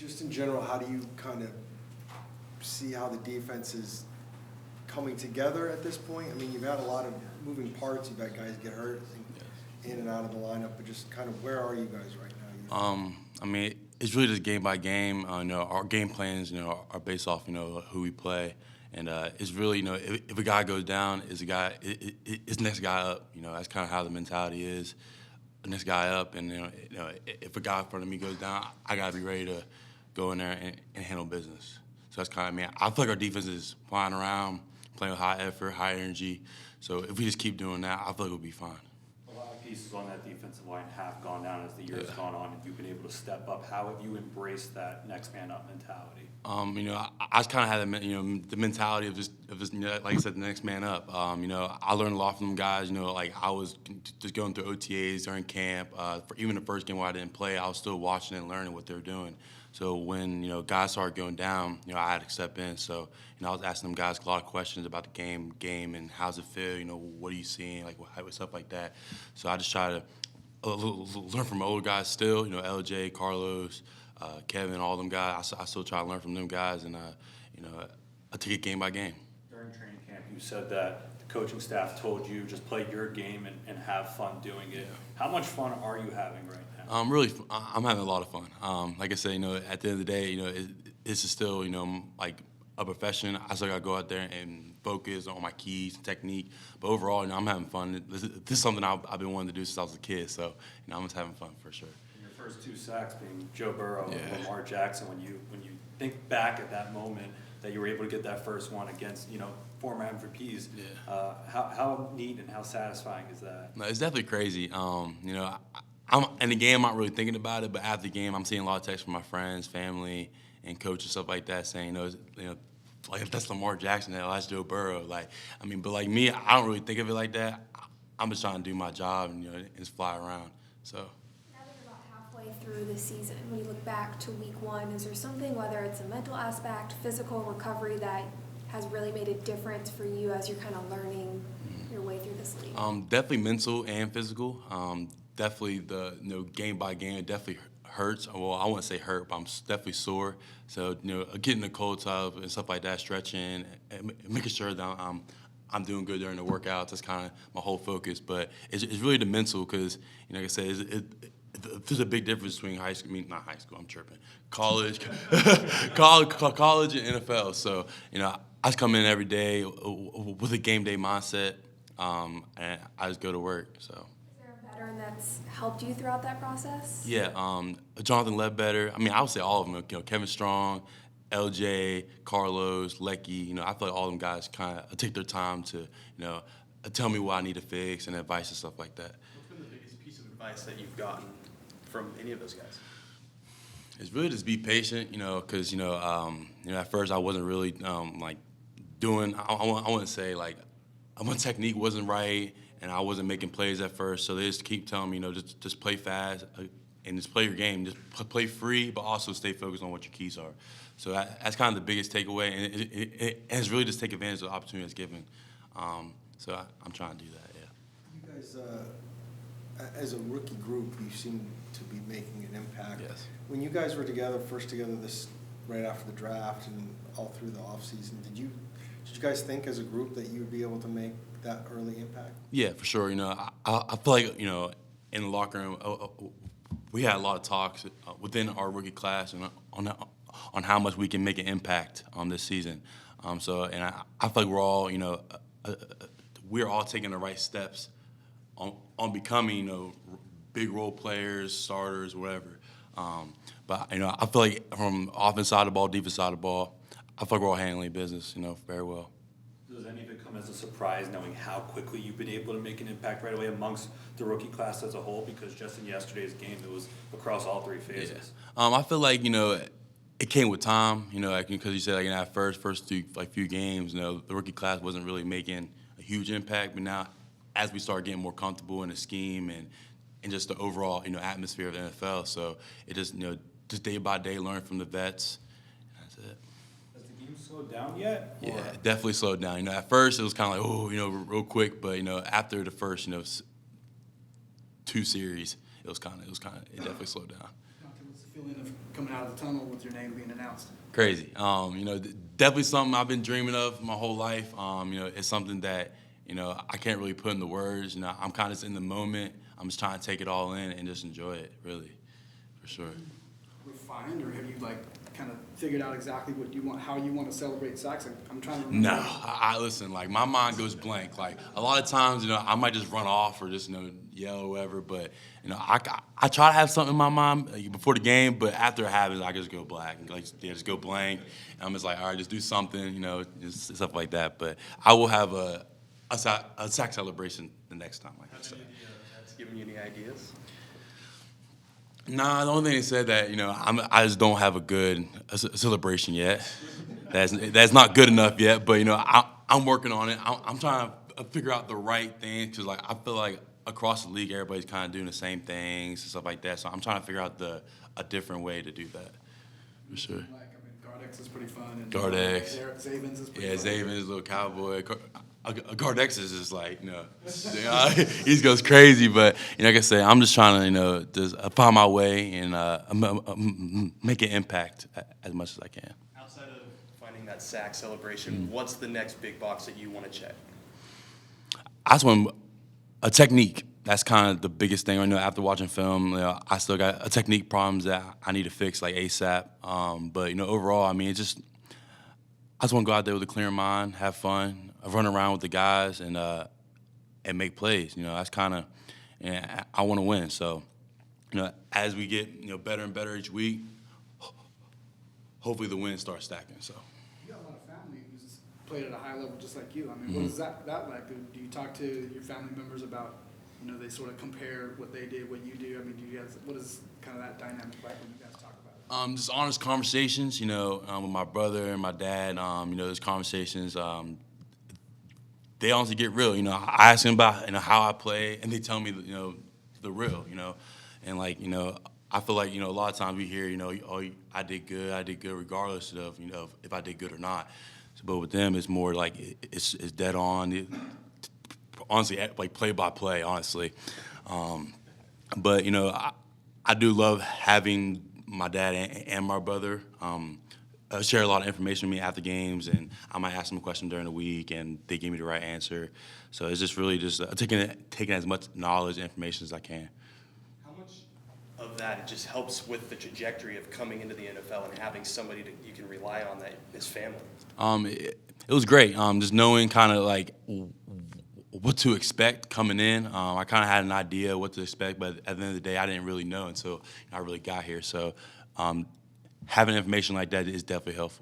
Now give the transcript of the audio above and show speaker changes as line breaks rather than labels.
Just in general, how do you kind of see how the defense is coming together at this point? I mean, you've had a lot of moving parts. You've had guys get hurt in and out of the lineup, but just kind of where are you guys right now?
I mean, it's really just game by game. Our game plans, are based off, who we play. And it's really, if a guy goes down, it's next guy up. That's kind of how the mentality is. The next guy up, and if a guy in front of me goes down, I gotta be ready to go in there and handle business. So that's kind of, I feel like our defense is flying around, playing with high effort, high energy. So if we just keep doing that, I feel like we'll be fine.
A lot of pieces on that defensive line have gone down as the year's gone on, and you've been able to step up. How have you embraced that next man up mentality?
I just kind of had the mentality of just like I said, the next man up. I learned a lot from them guys. Like I was just going through OTAs during camp. For even the first game where I didn't play, I was still watching and learning what they were doing. So when guys started going down, I had to step in. So I was asking them guys a lot of questions about the game and how's it feel. What are you seeing, like stuff like that. So I just try to learn from older guys still. LJ, Carlos, Kevin, all them guys. I still try to learn from them guys, and I take it game by game.
During training camp, you said that the coaching staff told you just play your game and have fun doing it. Yeah. How much fun are you having right now?
I'm having a lot of fun. Like I said, at the end of the day, it's still, like a profession. I still got to go out there and focus on my keys and technique. But overall, I'm having fun. This is something I've been wanting to do since I was a kid. So, I'm just having fun for sure.
And your first two sacks being Joe Burrow and Lamar Jackson. When you think back at that moment that you were able to get that first one against, former MVPs, how neat and how satisfying is that?
No, it's definitely crazy. I'm in the game. I'm not really thinking about it, but after the game, I'm seeing a lot of texts from my friends, family, and coaches, stuff like that, saying, like if that's Lamar Jackson, that's Joe Burrow. But like me, I don't really think of it like that. I'm just trying to do my job and just fly around. So.
Now that you're about halfway through the season, when you look back to week one, is there something, whether it's a mental aspect, physical recovery, that has really made a difference for you as you're kind of learning your way through this league?
Definitely mental and physical. Definitely the game by game, it definitely hurts. Well, I wouldn't say hurt, but I'm definitely sore. So getting the cold tub and stuff like that, stretching, and making sure that I'm doing good during the workouts. That's kind of my whole focus. But it's really the mental, because like I said, there's a big difference between high school. Not high school. I'm tripping. College, college and NFL. So I just come in every day with a game day mindset, and I just go to work. So.
Veteran that's helped you throughout that process?
Yeah, Jonathan Ledbetter. I would say all of them. Kevin Strong, LJ, Carlos, Lecky. I feel like all of them guys kind of take their time to, tell me what I need to fix and advice and stuff like that.
What's been the biggest piece of advice that you've gotten from any of those guys?
It's really just be patient, because at first I wasn't really doing. I wouldn't say my technique wasn't right. And I wasn't making plays at first, so they just keep telling me, just play fast and just play your game. Just play free, but also stay focused on what your keys are. So that's kind of the biggest takeaway, and it's really just take advantage of the opportunity that's given. So I'm trying to do that, yeah.
You guys, as a rookie group, you seem to be making an impact.
Yes.
When you guys were first together this right after the draft and all through the offseason, did you guys think as a group that you would be able to make that early impact?
Yeah, for sure. I feel like, in the locker room, we had a lot of talks within our rookie class and on how much we can make an impact on this season. I feel like we're all taking the right steps on becoming, big role players, starters, whatever. But I feel like from offense side of the ball, defense side of the ball, I feel like we're all handling business, very well.
Does any of it come as a surprise, knowing how quickly you've been able to make an impact right away amongst the rookie class as a whole? Because just in yesterday's game, it was across all three phases.
Yeah. I feel like it came with time. Because you said in that first few games, the rookie class wasn't really making a huge impact. But now, as we start getting more comfortable in the scheme and just the overall atmosphere of the NFL, so it just just day by day, learn from the vets. And that's it.
Slowed down yet?
Yeah, it definitely slowed down. At first it was kind of like, real quick, but after the first, 2 series, it definitely slowed down.
Dante, what's the feeling of coming out of the tunnel with your name being announced?
Crazy. Definitely something I've been dreaming of my whole life. It's something that, I can't really put into words. I'm kind of just in the moment. I'm just trying to take it all in and just enjoy it, really, for sure.
Refined, or have you kind of figured out exactly what you want, how you want to celebrate sacks? I'm trying to remember.
No, I listen. Like my mind goes blank. Like a lot of times, I might just run off or just yell or whatever. But I try to have something in my mind before the game. But after it happens, I just go black and just go blank. And I'm just like, all right, just do something, just stuff like that. But I will have a sack celebration the next time. Like
Has given you any ideas?
Nah, the only thing they said that I just don't have a good celebration yet. That's not good enough yet. But I'm working on it. I'm trying to figure out the right thing because I feel like across the league everybody's kind of doing the same things and stuff like that. So I'm trying to figure out a different way to do that. For sure.
Gardex is pretty fun. And
Gardex.
Zavens is pretty
Yeah,
fun.
Zavens, little cowboy. Gardex is just like, he goes crazy. But, like I said, I'm just trying to, just find my way and make an impact as much as I can.
Outside of finding that sack celebration, what's the next big box that you want to check?
I just want a technique. That's kind of the biggest thing. After watching film, I still got a technique problems that I need to fix like ASAP. But overall, I just want to go out there with a clear mind, have fun, run around with the guys, and make plays. That's kind of, I want to win. So, as we get better and better each week, hopefully the wins start stacking. So.
You got a lot of family who's played at a high level just like you. What is that like? Do you talk to your family members about, they sort of compare what they did, what you do? Do you guys, what is kind of that dynamic like when you guys talk about it?
Just honest conversations, with my brother and my dad. Those conversations, they honestly get real. I ask them about how I play, and they tell me the real. And I feel like a lot of times we hear oh, I did good regardless of if I did good or not. But with them, it's more like it's dead on. Honestly, like play by play, honestly. But I do love having my dad and my brother share a lot of information with me after games, and I might ask them a question during the week, and they give me the right answer. So it's just really just taking as much knowledge and information as I can.
How much of that it just helps with the trajectory of coming into the NFL and having somebody that you can rely on that is family?
It was great. Just knowing kind of like what to expect coming in. I kind of had an idea what to expect, but at the end of the day, I didn't really know until I really got here. So having information like that is definitely helpful.